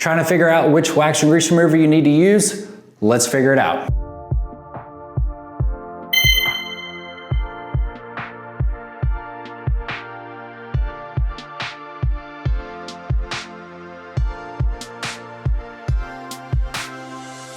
Trying to figure out which wax and grease remover you need to use? Let's figure it out.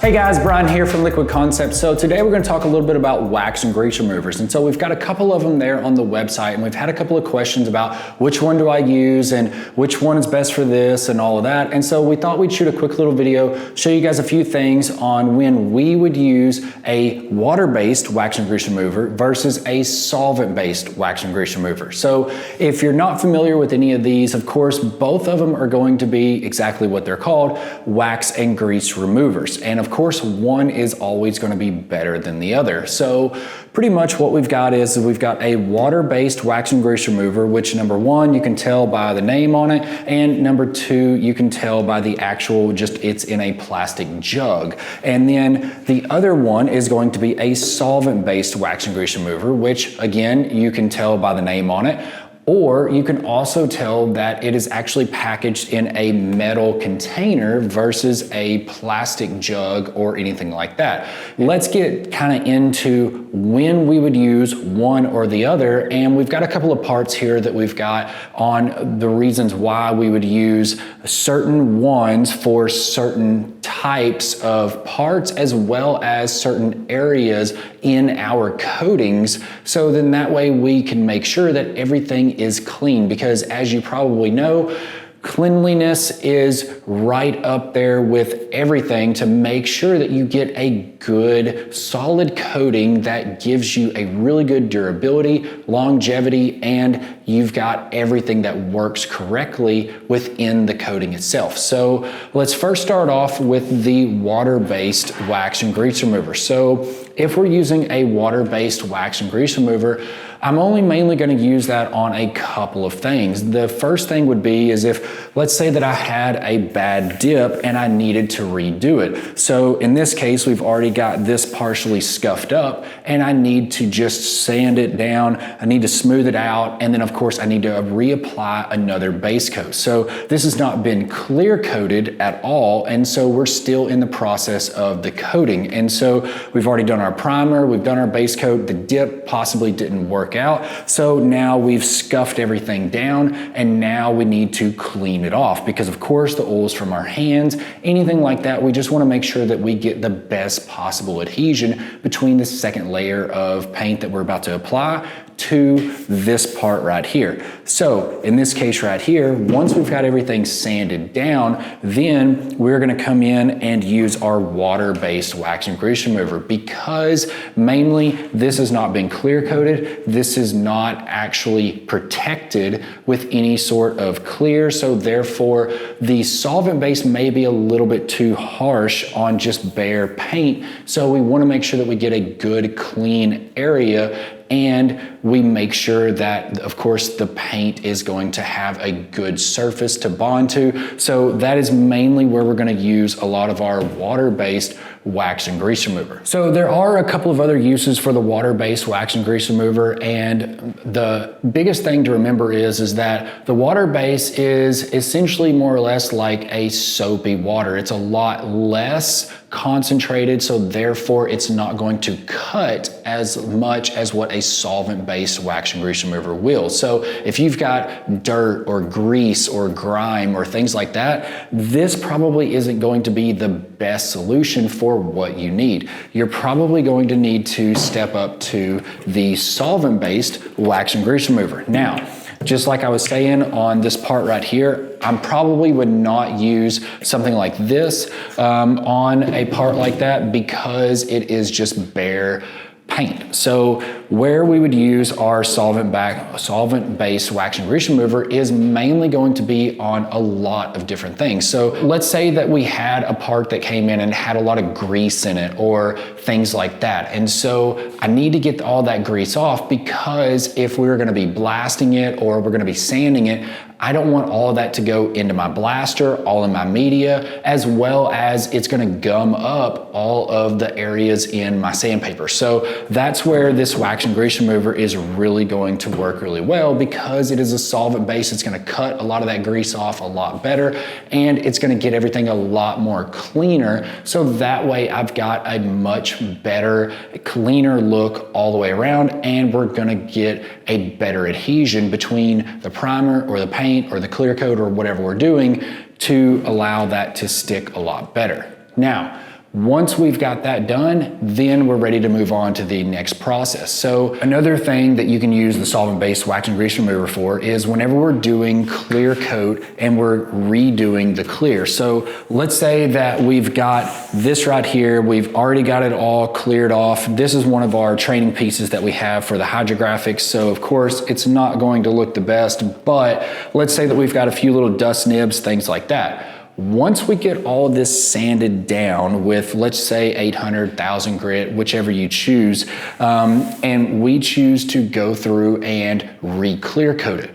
Hey guys, Bryan here from Liquid Concepts. So today we're going to talk a little bit about wax and grease removers. And so we've got a couple of them there on the website, and we've had a couple of questions about which one do I use and which one is best for this and all of that. And so we thought we'd shoot a quick little video, show you guys a few things on when we would use a water-based wax and grease remover versus a solvent-based wax and grease remover. So if you're not familiar with any of these, of course, both of them are going to be exactly what they're called, wax and grease removers. And of course, one is always going to be better than the other. So pretty much what we've got is we've got a water-based wax and grease remover, which number one, you can tell by the name on it, and number two, you can tell by the actual, just it's in a plastic jug. And then the other one is going to be a solvent-based wax and grease remover, which again, you can tell by the name on it. Or you can also tell that it is actually packaged in a metal container versus a plastic jug or anything like that. Let's get kind of into when we would use one or the other. And we've got a couple of parts here that we've got on the reasons why we would use certain ones for certain types of parts as well as certain areas in our coatings. So then that way we can make sure that everything is clean, because as you probably know, cleanliness is right up there with everything to make sure that you get a good solid coating that gives you a really good durability, longevity, and you've got everything that works correctly within the coating itself. So let's first start off with the water-based wax and grease remover. So if we're using a water-based wax and grease remover, I'm only mainly going to use that on a couple of things. The first thing would be is if, let's say that I had a bad dip and I needed to redo it. So in this case, we've already got this partially scuffed up and I need to just sand it down. I need to smooth it out. And then of course I need to reapply another base coat. So this has not been clear coated at all. And so we're still in the process of the coating. And so we've already done our primer, we've done our base coat, the dip possibly didn't work out. So now we've scuffed everything down and now we need to clean it off, because of course the oil's from our hands, anything like that, we just want to make sure that we get the best possible adhesion between the second layer of paint that we're about to apply to this part right here. So in this case right here, once we've got everything sanded down, then we're going to come in and use our water-based wax and grease remover, because mainly this has not been clear coated. This is not actually protected with any sort of clear. So therefore the solvent-based may be a little bit too harsh on just bare paint. So we want to make sure that we get a good clean area, and we make sure that, of course, the paint is going to have a good surface to bond to. So that is mainly where we're going to use a lot of our water-based wax and grease remover. So there are a couple of other uses for the water-based wax and grease remover, and the biggest thing to remember is that the water base is essentially more or less like a soapy water. It's a lot less concentrated, so therefore it's not going to cut as much as what a solvent-based wax and grease remover will. So if you've got dirt or grease or grime or things like that, this probably isn't going to be the best solution for what you need. You're probably going to need to step up to the solvent-based wax and grease remover. Now, just like I was saying on this part right here, I probably would not use something like this on a part like that, because it is just bare paint. So where we would use our solvent-based wax and grease remover is mainly going to be on a lot of different things. So let's say that we had a part that came in and had a lot of grease in it or things like that. And so I need to get all that grease off, because if we're going to be blasting it or we're going to be sanding it, I don't want all of that to go into my blaster, all in my media, as well as it's gonna gum up all of the areas in my sandpaper. So that's where this wax and grease remover is really going to work really well, because it is a solvent base. It's gonna cut a lot of that grease off a lot better, and it's gonna get everything a lot more cleaner. So that way I've got a much better, cleaner look all the way around, and we're gonna get a better adhesion between the primer or the paint or the clear coat or whatever we're doing to allow that to stick a lot better. Now, once we've got that done, then we're ready to move on to the next process. So another thing that you can use the solvent-based wax and grease remover for is whenever we're doing clear coat and we're redoing the clear. So let's say that we've got this right here, we've already got it all cleared off. This is one of our training pieces that we have for the Hydrographics. So of course it's not going to look the best, but let's say that we've got a few little dust nibs, things like that. Once we get all of this sanded down with, let's say 800,000 grit, whichever you choose, and we choose to go through and re-clear coat it.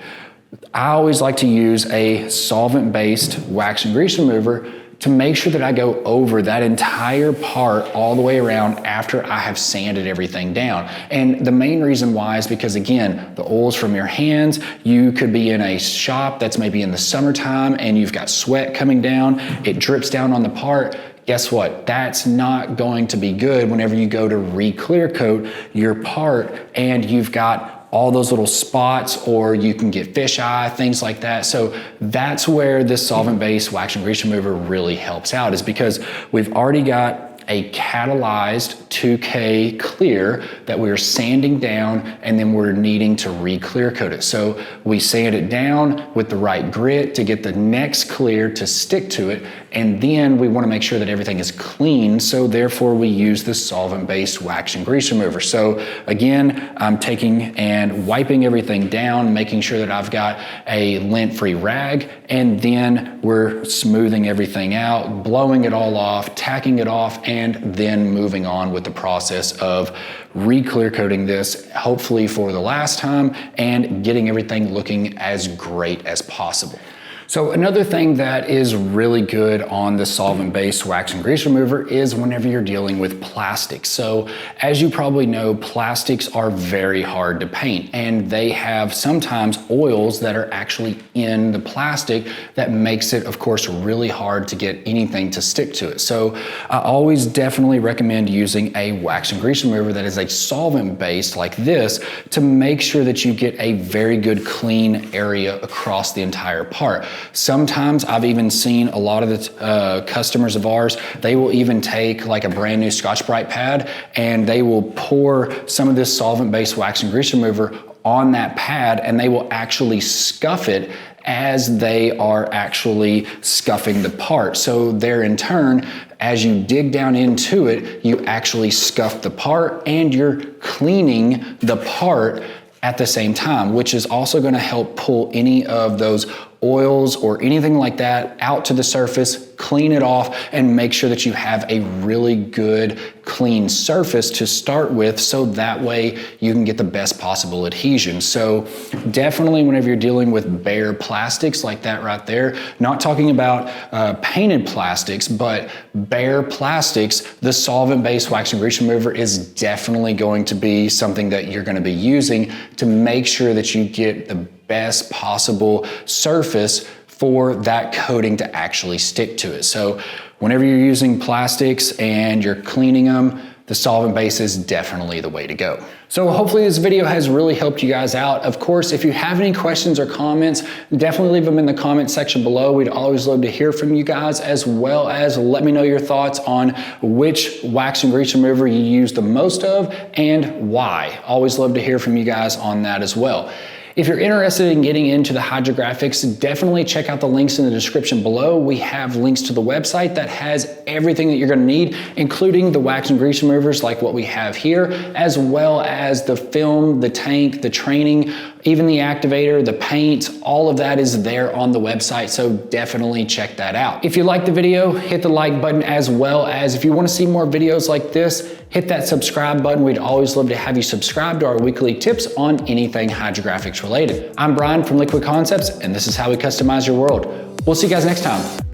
I always like to use a solvent-based wax and grease remover to make sure that I go over that entire part all the way around after I have sanded everything down. And the main reason why is because, again, the oil's from your hands. You could be in a shop that's maybe in the summertime and you've got sweat coming down, it drips down on the part. Guess what? That's not going to be good whenever you go to re-clear coat your part and you've got all those little spots, or you can get fisheye, things like that. So that's where this solvent-based wax and grease remover really helps out, is because we've already got a catalyzed 2K clear that we're sanding down, and then we're needing to re-clear coat it. So we sand it down with the right grit to get the next clear to stick to it, and then we want to make sure that everything is clean, so therefore we use the solvent-based wax and grease remover. So again, I'm taking and wiping everything down, making sure that I've got a lint-free rag, and then we're smoothing everything out, blowing it all off, tacking it off, and then moving on with the process of re-clear coating this, hopefully for the last time, and getting everything looking as great as possible. So another thing that is really good on the solvent-based wax and grease remover is whenever you're dealing with plastics. So as you probably know, plastics are very hard to paint, and they have sometimes oils that are actually in the plastic that makes it, of course, really hard to get anything to stick to it. So I always definitely recommend using a wax and grease remover that is a solvent-based like this to make sure that you get a very good clean area across the entire part. Sometimes I've even seen a lot of the customers of ours, they will even take like a brand new Scotch-Brite pad and they will pour some of this solvent-based wax and grease remover on that pad, and they will actually scuff it as they are actually scuffing the part. So there in turn, as you dig down into it, you actually scuff the part and you're cleaning the part at the same time, which is also going to help pull any of those oils or anything like that out to the surface, clean it off, and make sure that you have a really good clean surface to start with, so that way you can get the best possible adhesion. So definitely whenever you're dealing with bare plastics like that right there, not talking about painted plastics, but bare plastics, the solvent-based wax and grease remover is definitely going to be something that you're going to be using to make sure that you get the best possible surface for that coating to actually stick to it. So whenever you're using plastics and you're cleaning them, the solvent base is definitely the way to go. So hopefully this video has really helped you guys out. Of course, if you have any questions or comments, definitely leave them in the comment section below. We'd always love to hear from you guys, as well as let me know your thoughts on which wax and grease remover you use the most of and why. Always love to hear from you guys on that as well. If you're interested in getting into the Hydrographics, definitely check out the links in the description below. We have links to the website that has everything that you're gonna need, including the wax and grease removers like what we have here, as well as the film, the tank, the training, even the activator, the paint, all of that is there on the website, so definitely check that out. If you liked the video, hit the like button, as well as if you wanna see more videos like this, hit that subscribe button. We'd always love to have you subscribe to our weekly tips on anything hydrographics related. I'm Bryan from Liquid Concepts, and this is how we customize your world. We'll see you guys next time.